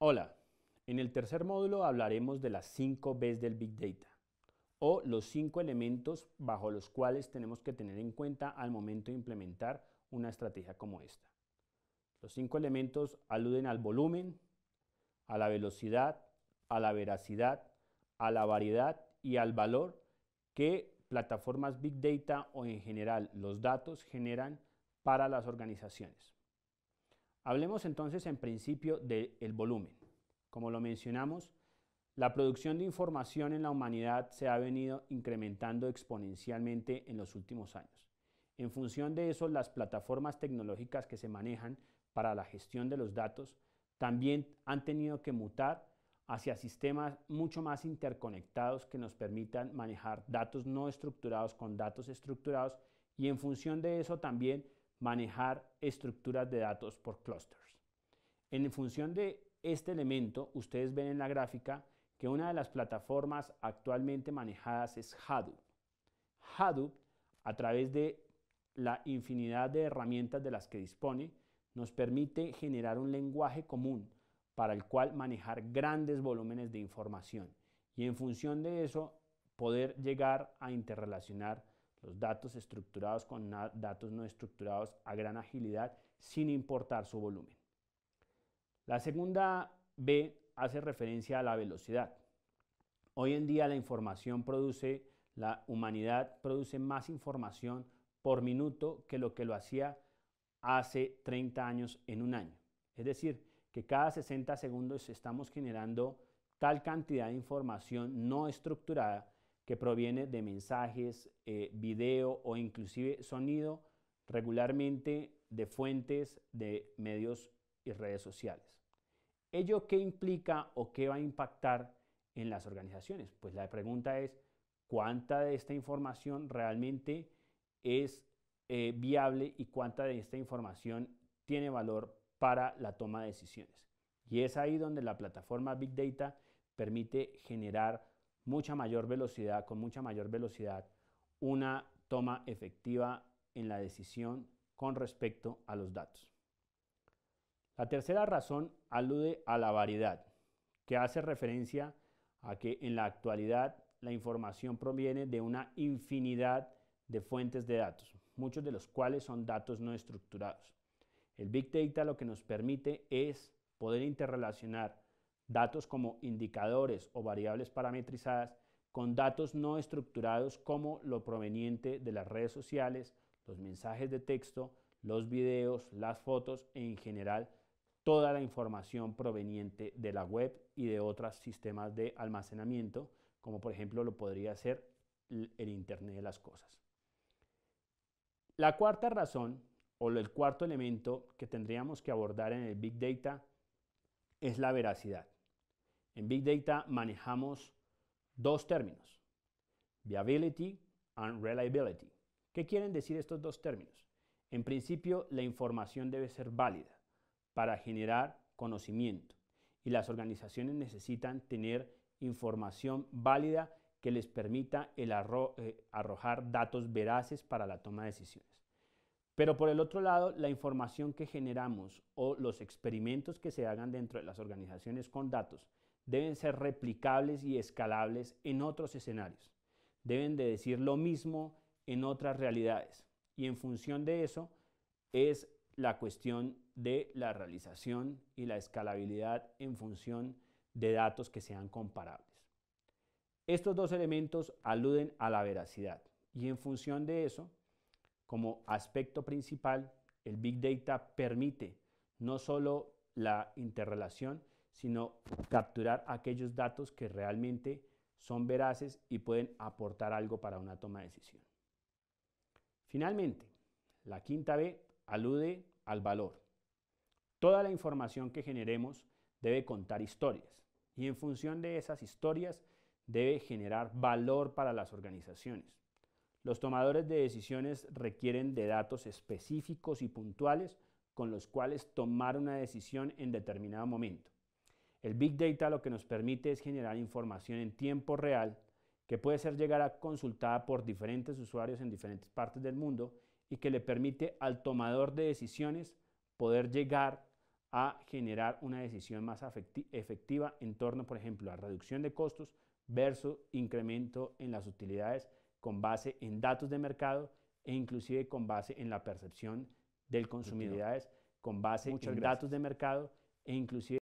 Hola, en el tercer módulo hablaremos de las 5 Bs del Big Data o los 5 elementos bajo los cuales tenemos que tener en cuenta al momento de implementar una estrategia como esta. Los 5 elementos aluden al volumen, a la velocidad, a la veracidad, a la variedad y al valor que plataformas Big Data o en general los datos generan para las organizaciones. Hablemos entonces en principio del volumen. Como lo mencionamos, la producción de información en la humanidad se ha venido incrementando exponencialmente en los últimos años. En función de eso, las plataformas tecnológicas que se manejan para la gestión de los datos también han tenido que mutar hacia sistemas mucho más interconectados que nos permitan manejar datos no estructurados con datos estructurados y en función de eso también manejar estructuras de datos por clusters. En función de este elemento, ustedes ven en la gráfica que una de las plataformas actualmente manejadas es Hadoop. Hadoop, a través de la infinidad de herramientas de las que dispone, nos permite generar un lenguaje común para el cual manejar grandes volúmenes de información y en función de eso poder llegar a interrelacionar los datos estructurados con datos no estructurados a gran agilidad sin importar su volumen. La segunda B hace referencia a la velocidad. Hoy en día la humanidad produce más información por minuto que lo hacía hace 30 años en un año. Es decir, que cada 60 segundos estamos generando tal cantidad de información no estructurada que proviene de mensajes, video o inclusive sonido regularmente de fuentes de medios y redes sociales. ¿Ello qué implica o qué va a impactar en las organizaciones? Pues la pregunta es, ¿cuánta de esta información realmente es viable y cuánta de esta información tiene valor para la toma de decisiones? Y es ahí donde la plataforma Big Data permite generar con mucha mayor velocidad, una toma efectiva en la decisión con respecto a los datos. La tercera razón alude a la variedad, que hace referencia a que en la actualidad la información proviene de una infinidad de fuentes de datos, muchos de los cuales son datos no estructurados. El Big Data lo que nos permite es poder interrelacionar datos como indicadores o variables parametrizadas con datos no estructurados como lo proveniente de las redes sociales, los mensajes de texto, los videos, las fotos e en general toda la información proveniente de la web y de otros sistemas de almacenamiento, como por ejemplo lo podría ser el Internet de las cosas. La cuarta razón o el cuarto elemento que tendríamos que abordar en el Big Data es la veracidad. En Big Data manejamos dos términos, viability and reliability. ¿Qué quieren decir estos dos términos? En principio, la información debe ser válida para generar conocimiento y las organizaciones necesitan tener información válida que les permita arrojar datos veraces para la toma de decisiones. Pero por el otro lado, la información que generamos o los experimentos que se hagan dentro de las organizaciones con datos deben ser replicables y escalables en otros escenarios. Deben de decir lo mismo en otras realidades. Y en función de eso es la cuestión de la realización y la escalabilidad en función de datos que sean comparables. Estos dos elementos aluden a la veracidad y en función de eso, como aspecto principal, el Big Data permite no solo la interrelación, sino capturar aquellos datos que realmente son veraces y pueden aportar algo para una toma de decisión. Finalmente, la quinta B alude al valor. Toda la información que generemos debe contar historias y en función de esas historias debe generar valor para las organizaciones. Los tomadores de decisiones requieren de datos específicos y puntuales con los cuales tomar una decisión en determinado momento. El Big Data lo que nos permite es generar información en tiempo real que puede ser consultada por diferentes usuarios en diferentes partes del mundo y que le permite al tomador de decisiones poder llegar a generar una decisión más efectiva en torno, por ejemplo, a reducción de costos versus incremento en las utilidades con base en datos de mercado e inclusive con base en la percepción del consumidor, con base en datos de mercado e inclusive